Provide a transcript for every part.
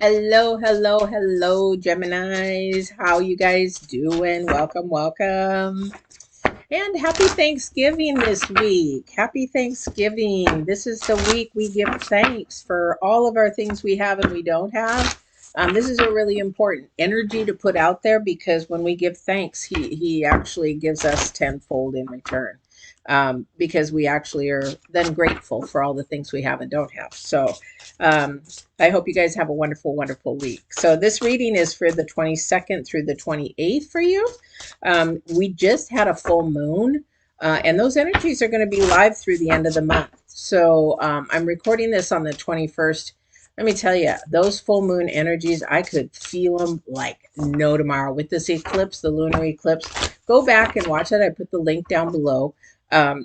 Hello, hello, hello, Geminis. How you guys doing? Welcome, welcome. And happy Thanksgiving this week. Happy Thanksgiving. This is the week we give thanks for all of our things we have and we don't have. This is a really important energy to put out there because when we give thanks, he actually gives us tenfold in return. Because we actually are then grateful for all the things we have and don't have. So um, I hope you guys have a wonderful, wonderful week. So this reading is for the 22nd through the 28th for you. We just had a full moon, and those energies are going to be live through the end of the month. So I'm recording this on the 21st. Let me tell you, those full moon energies, I could feel them like no tomorrow. With this eclipse, the lunar eclipse, go back and watch it. I put the link down below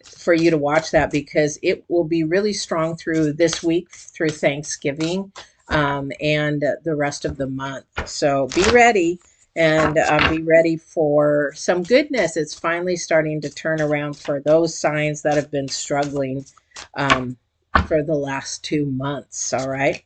for you to watch that because it will be really strong through this week, through Thanksgiving, and the rest of the month. So be ready and be ready for some goodness. It's finally starting to turn around for those signs that have been struggling um, for the last 2 months. All right.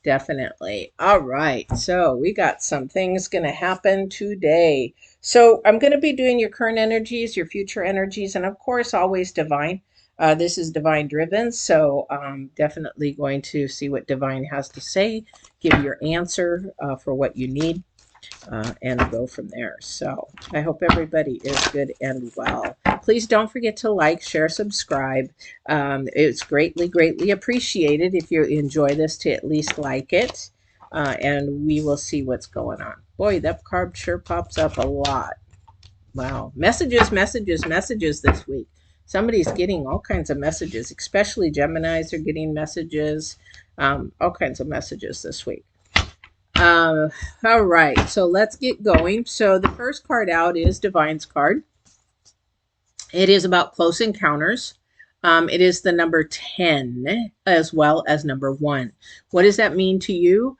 Definitely. All right. So we got some things going to happen today. So I'm going to be doing your current energies, your future energies, and of course, always divine. This is divine driven. So definitely going to see what divine has to say, give your answer for what you need and go from there. So I hope everybody is good and well. Please don't forget to like, share, subscribe. It's greatly, greatly appreciated if you enjoy this to at least like it. And we will see what's going on. Boy, that card sure pops up a lot. Wow. Messages, messages, messages this week. Somebody's getting all kinds of messages, especially Geminis are getting messages, all kinds of messages this week. All right, so let's get going. So the first card out is Divine's card. It is about close encounters. It is the number 10 as well as number 1. What does that mean to you?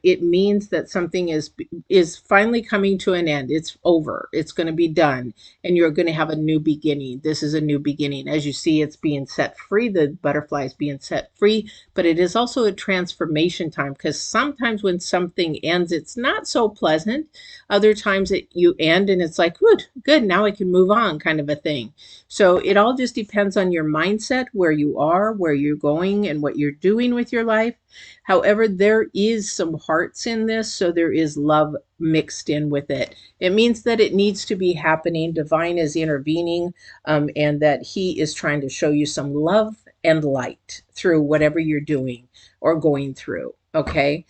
It means that something is finally coming to an end. It's over. It's going to be done, and you're going to have a new beginning. This is a new beginning. As you see, it's being set free. The butterfly is being set free, but it is also a transformation time because sometimes when something ends, it's not so pleasant. Other times you end and it's like, good, good, now I can move on, kind of a thing. So it all just depends on your mindset, where you are, where you're going, and what you're doing with your life. However, there is some hearts in this, so there is love mixed in with it. It means that it needs to be happening. Divine is intervening, and that He is trying to show you some love and light through whatever you're doing or going through. Okay.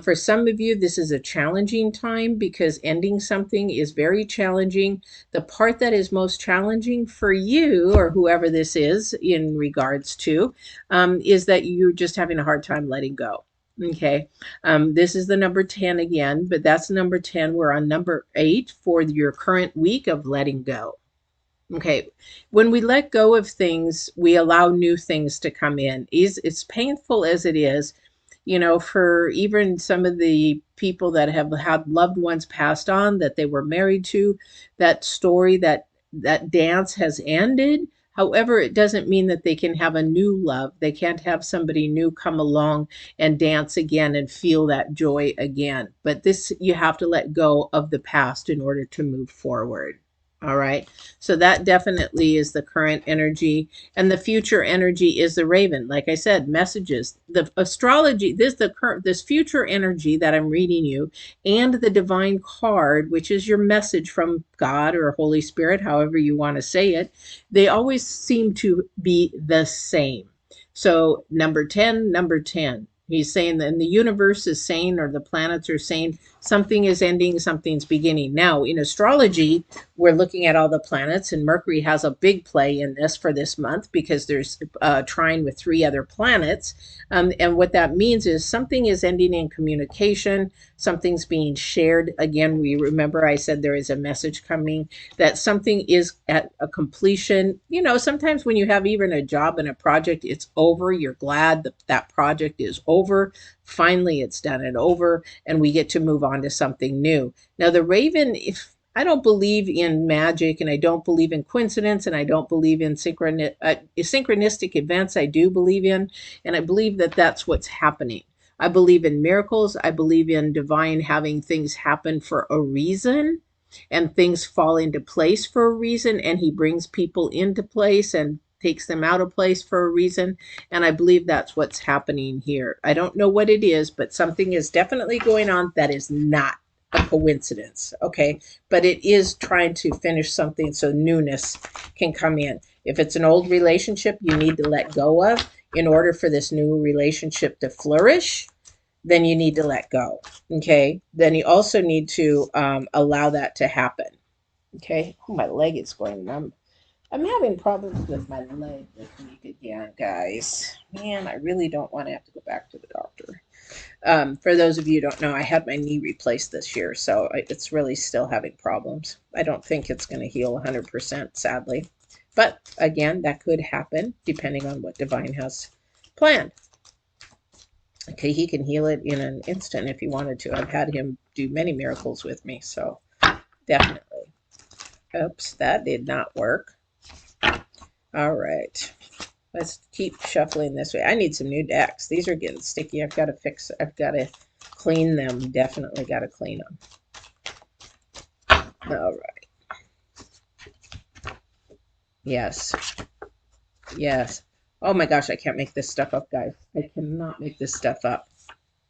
For some of you, this is a challenging time because ending something is very challenging. The part that is most challenging for you, or whoever this is in regards to, is that you're just having a hard time letting go. Okay. This is the number 10 again, but that's number 10. We're on number 8 for your current week of letting go. Okay. When we let go of things, we allow new things to come in. It's painful as it is, for even some of the people that have had loved ones passed on that they were married to, that story, that dance has ended. However, it doesn't mean that they can have a new love. They can't have somebody new come along and dance again and feel that joy again. But this, you have to let go of the past in order to move forward. All right. So that definitely is the current energy. And the future energy is the raven. Like I said, messages. The astrology, this future energy that I'm reading you, and the divine card, which is your message from God or Holy Spirit, however you want to say it, they always seem to be the same. So number 10, number 10. He's saying that the universe is saying, or the planets are saying, something is ending, something's beginning. Now, in astrology, we're looking at all the planets, and Mercury has a big play in this for this month because there's trine with 3 other planets. And what that means is something is ending in communication, something's being shared. Again, we remember I said there is a message coming, that something is at a completion. Sometimes when you have even a job and a project, it's over. You're glad that that project is over. Finally, it's done and over, and we get to move on to something new. Now, the raven, if I don't believe in magic, and I don't believe in coincidence, and I don't believe in synchronistic events. I do believe in, and I believe that that's what's happening. I believe in miracles. I believe in divine having things happen for a reason, and things fall into place for a reason, and he brings people into place and takes them out of place for a reason. And I believe that's what's happening here. I don't know what it is, but something is definitely going on that is not a coincidence. Okay. But it is trying to finish something so newness can come in. If it's an old relationship you need to let go of in order for this new relationship to flourish, then you need to let go. Okay. Then you also need to allow that to happen. Okay. Oh, my leg is going. I'm having problems with my leg this week again, guys. Man, I really don't want to have to go back to the doctor. For those of you who don't know, I had my knee replaced this year, so it's really still having problems. I don't think it's going to heal 100%, sadly. But again, that could happen depending on what Divine has planned. Okay, he can heal it in an instant if he wanted to. I've had him do many miracles with me, so definitely. Oops, that did not work. All right. Let's keep shuffling this way. I need some new decks. These are getting sticky. I've got to clean them. Definitely got to clean them. All right. Yes. Yes. Oh my gosh, I can't make this stuff up, guys. I cannot make this stuff up.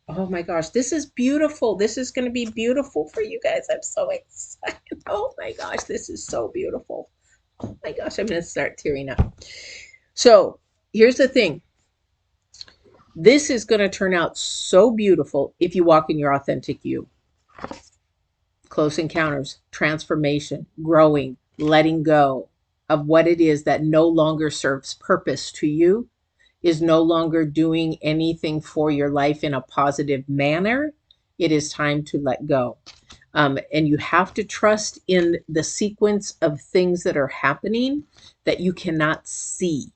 Oh my gosh, this is beautiful. This is going to be beautiful for you guys. I'm so excited. Oh my gosh, this is so beautiful. Oh my gosh, I'm going to start tearing up. So here's the thing. This is going to turn out so beautiful if you walk in your authentic you. Close encounters, transformation, growing, letting go of what it is that no longer serves purpose to you, is no longer doing anything for your life in a positive manner. It is time to let go. And you have to trust in the sequence of things that are happening that you cannot see.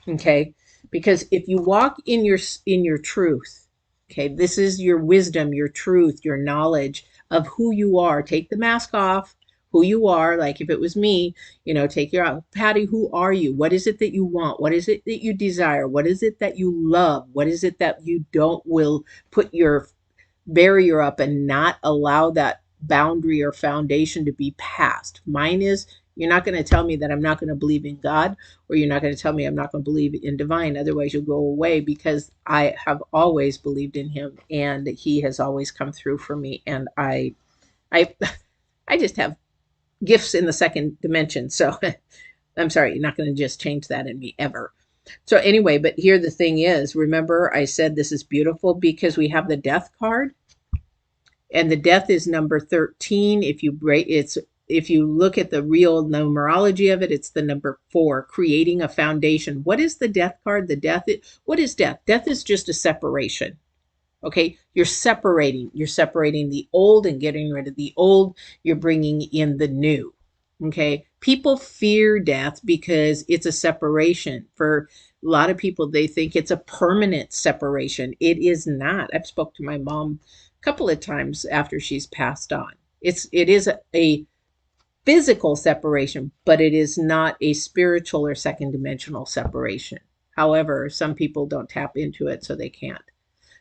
Okay? Because if you walk in your truth, okay, this is your wisdom, your truth, your knowledge of who you are. Take the mask off, who you are. Like if it was me, take your out. Patty, who are you? What is it that you want? What is it that you desire? What is it that you love? What is it that you will put your barrier up and not allow that boundary or foundation to be passed? Mine is, you're not going to tell me that I'm not going to believe in God, or you're not going to tell me I'm not going to believe in divine. Otherwise, you'll go away, because I have always believed in him and he has always come through for me. And I I just have gifts in the second dimension. So I'm sorry, you're not going to just change that in me ever. So anyway, but here the thing is, remember I said this is beautiful because we have the death card, and the death is number 13. If you look at the real numerology of it, it's the number 4, creating a foundation. What is the death card? What is death? Death is just a separation. Okay, you're separating the old and getting rid of the old. You're bringing in the new. Okay, people fear death because it's a separation. For a lot of people, they think it's a permanent separation. It is not. I've spoke to my mom a couple of times after she's passed on. It is a physical separation, but it is not a spiritual or second dimensional separation. However, some people don't tap into it, so they can't.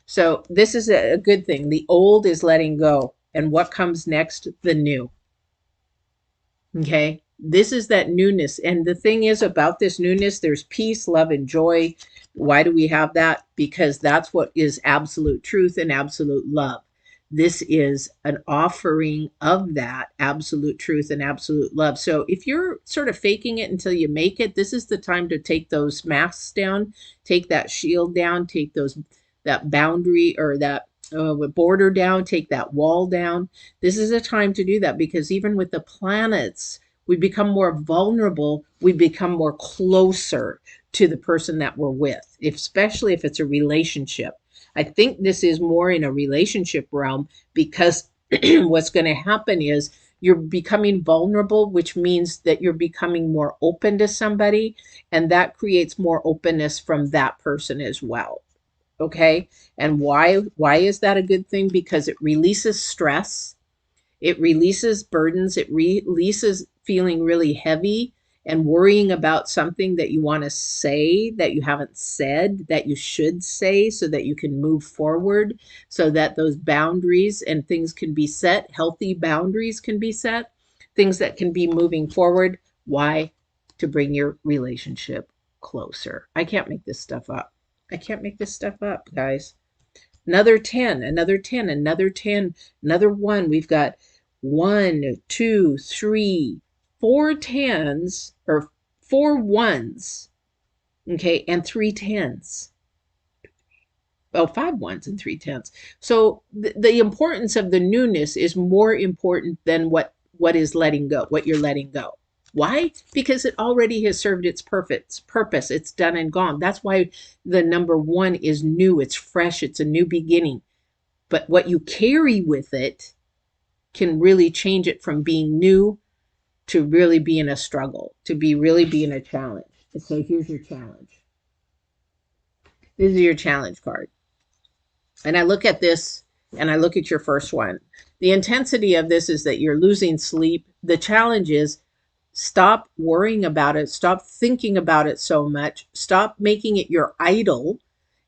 So this is a good thing. The old is letting go. And what comes next? The new. Okay. This is that newness. And the thing is about this newness, there's peace, love, and joy. Why do we have that? Because that's what is absolute truth and absolute love. This is an offering of that absolute truth and absolute love. So if you're sort of faking it until you make it, this is the time to take those masks down, take that shield down, take that boundary or that border down, take that wall down. This is a time to do that, because even with the planets, we become more vulnerable. We become more closer to the person that we're with, especially if it's a relationship. I think this is more in a relationship realm, because what's going to happen is you're becoming vulnerable, which means that you're becoming more open to somebody, and that creates more openness from that person as well. Okay. And why is that a good thing? Because it releases stress, it releases burdens, it releases feeling really heavy, and worrying about something that you want to say that you haven't said that you should say so that you can move forward, so that those boundaries and things can be set, healthy boundaries can be set, things that can be moving forward. Why? To bring your relationship closer. I can't make this stuff up. I can't make this stuff up, guys. Another 10, another 10, another 10, another one. We've got 1, 2, 3, 4 tens or 4 ones, okay, and 3 tens. Oh, 5 ones and 3 tens. So the importance of the newness is more important than what is letting go, what you're letting go. Why? Because it already has served its purpose. It's done and gone. That's why the number 1 is new. It's fresh. It's a new beginning. But what you carry with it can really change it from being new to really being a struggle, to be really being a challenge. And so here's your challenge. This is your challenge card. And I look at this and I look at your first one. The intensity of this is that you're losing sleep. The challenge is stop worrying about it. Stop thinking about it so much. Stop making it your idol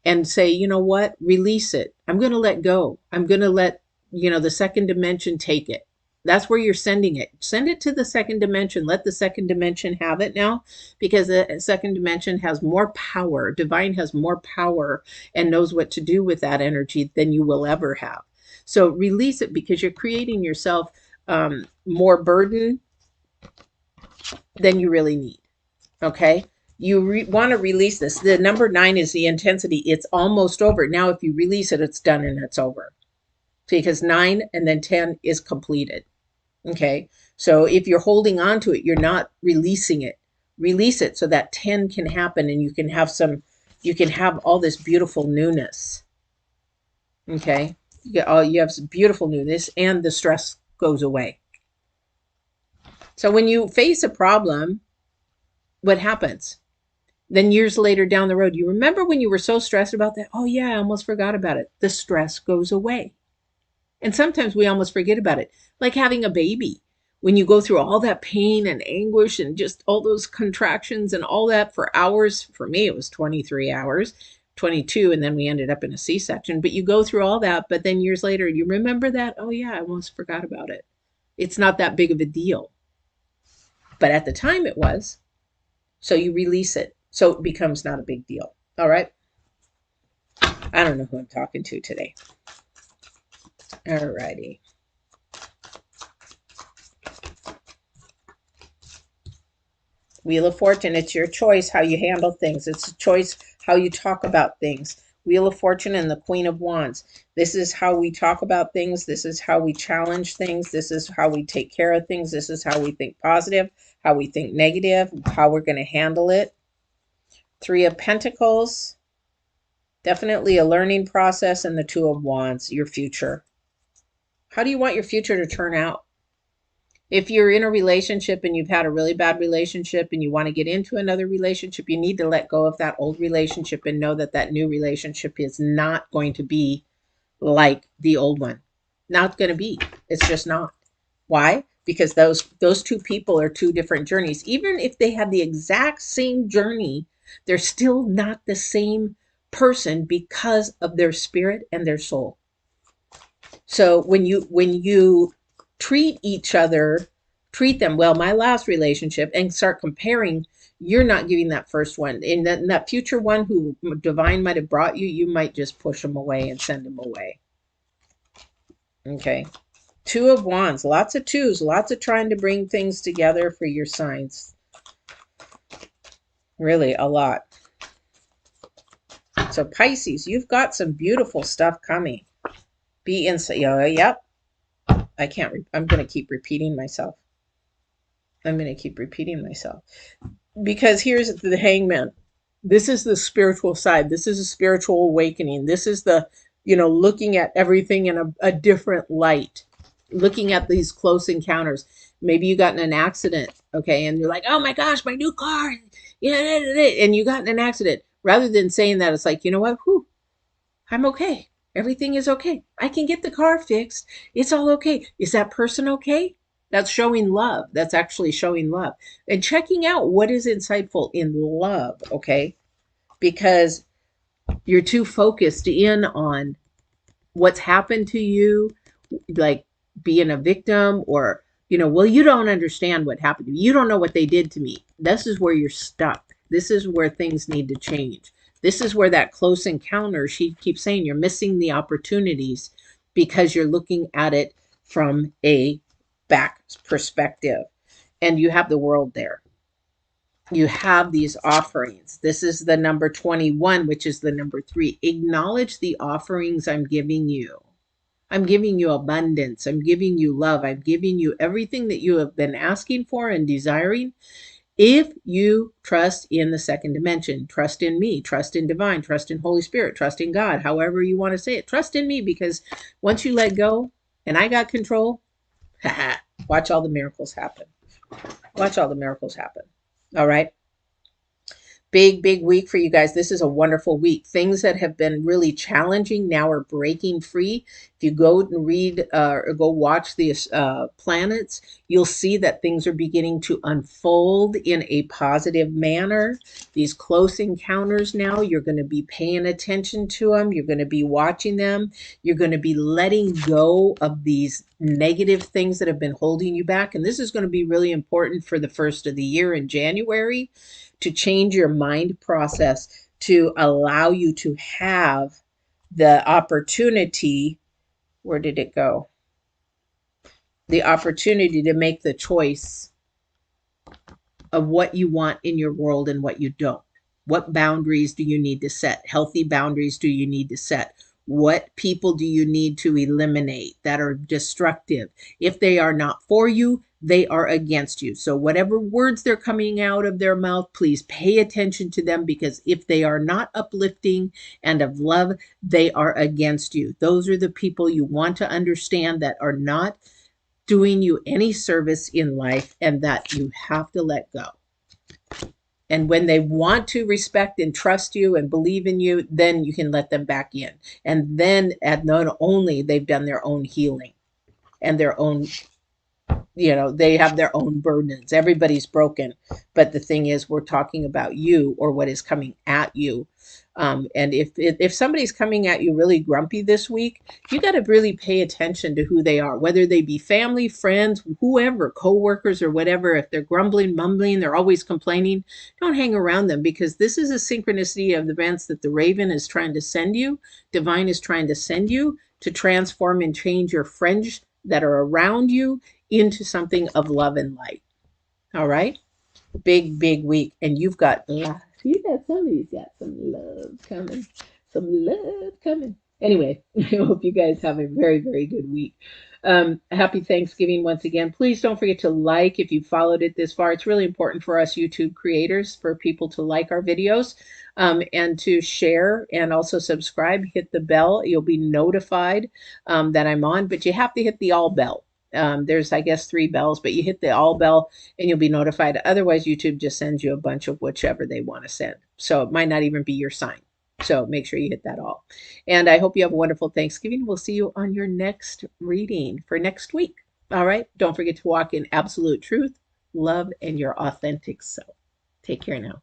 and say, you know what? Release it. I'm going to let go. I'm going to let, the second dimension take it. That's where you're sending it. Send it to the second dimension. Let the second dimension have it now, because the second dimension has more power. Divine has more power and knows what to do with that energy than you will ever have. So release it, because you're creating yourself more burden than you really need. Okay? You want to release this. The number 9 is the intensity. It's almost over. Now, if you release it, it's done and it's over. Because 9 and then 10 is completed. Okay? So if you're holding on to it, you're not releasing it. Release it so that 10 can happen and you can have all this beautiful newness. Okay? You have some beautiful newness and the stress goes away. So when you face a problem, what happens? Then years later down the road, you remember when you were so stressed about that? Oh yeah, I almost forgot about it. The stress goes away. And sometimes we almost forget about it. Like having a baby. When you go through all that pain and anguish and just all those contractions and all that for hours, for me it was 23 hours, 22, and then we ended up in a C-section. But you go through all that, but then years later, you remember that? Oh yeah, I almost forgot about it. It's not that big of a deal. But at the time it was. So you release it. So it becomes not a big deal. All right. I don't know who I'm talking to today. All righty. Wheel of Fortune. It's your choice how you handle things. It's a choice how you talk about things. Wheel of Fortune and the Queen of Wands. This is how we talk about things. This is how we challenge things. This is how we take care of things. This is how we think positive, how we think negative, how we're going to handle it. 3 of Pentacles. Definitely a learning process. And the 2 of Wands, your future. How do you want your future to turn out? If you're in a relationship and you've had a really bad relationship and you want to get into another relationship, you need to let go of that old relationship and know that that new relationship is not going to be like the old one. Not going to be. It's just not. Why? Because those 2 people are 2 different journeys. Even if they have the exact same journey, they're still not the same person because of their spirit and their soul. So when you treat them well, my last relationship, and start comparing, you're not giving that first one. In that future one who divine might have brought you, you might just push them away and send them away. Okay. 2 of Wands, lots of 2s, lots of trying to bring things together for your signs. Really, a lot. So Pisces, you've got some beautiful stuff coming. Be inside. Yep. I'm going to keep repeating myself. Because here's the Hangman. This is the spiritual side. This is a spiritual awakening. This is the, looking at everything in a different light. Looking at these close encounters. Maybe you got in an accident, okay, and you're like, oh my gosh, my new car, and you got in an accident. Rather than saying that, it's like, you know what? Whew, I'm okay. Everything is okay. I can get the car fixed. It's all okay. Is that person okay? That's showing love. That's actually showing love. And checking out what is insightful in love, okay? Because you're too focused in on what's happened to you, like being a victim, or, well, you don't understand what happened to me. You don't know what they did to me. This is where you're stuck. This is where things need to change. This is where that close encounter, she keeps saying, you're missing the opportunities because you're looking at it from a back perspective, and you have the world there. You have these offerings. This is the number 21, which is the number 3. Acknowledge the offerings I'm giving you. I'm giving you abundance. I'm giving you love. I'm giving you everything that you have been asking for and desiring. If you trust in the second dimension, trust in me, trust in divine, trust in Holy Spirit, trust in God, however you want to say it, trust in me, because once you let go and I got control, watch all the miracles happen. Watch all the miracles happen. All right. Big week for you guys. This is a wonderful week. Things that have been really challenging now are breaking free. If you go and read or go watch the planets, you'll see that things are beginning to unfold in a positive manner. These close encounters now, you're going to be paying attention to them. You're going to be watching them. You're going to be letting go of these negative things that have been holding you back. And this is going to be really important for the first of the year in January, to change your mind process to allow you to have the opportunity. Where did it go? The opportunity to make the choice of what you want in your world and what you don't. What boundaries do you need to set? Healthy boundaries do you need to set? What people do you need to eliminate that are destructive? If they are not for you, they are against you. So whatever words they're coming out of their mouth, please pay attention to them, because if they are not uplifting and of love, they are against you. Those are the people you want to understand that are not doing you any service in life, and that you have to let go. And when they want to respect and trust you and believe in you, then you can let them back in. And then not only they've done their own healing and their own, they have their own burdens. Everybody's broken. But the thing is, we're talking about you or what is coming at you. And if somebody's coming at you really grumpy this week, you got to really pay attention to who they are, whether they be family, friends, whoever, coworkers or whatever. If they're grumbling, mumbling, they're always complaining, don't hang around them, because this is a synchronicity of events that the Raven is trying to send you. Divine is trying to send you to transform and change your friends that are around you into something of love and light. All right. Big week. And you've got somebody's got some love coming. Some love coming. Anyway, I hope you guys have a very good week. Happy Thanksgiving once again. Please don't forget to like if you followed it this far. It's really important for us YouTube creators for people to like our videos, and to share and also subscribe. Hit the bell. You'll be notified that I'm on, but you have to hit the all bell. There's, I guess, 3 bells, but you hit the all bell and you'll be notified. Otherwise, YouTube just sends you a bunch of whichever they want to send. So it might not even be your sign. So make sure you hit that all. And I hope you have a wonderful Thanksgiving. We'll see you on your next reading for next week. All right. Don't forget to walk in absolute truth, love, and your authentic self. Take care now.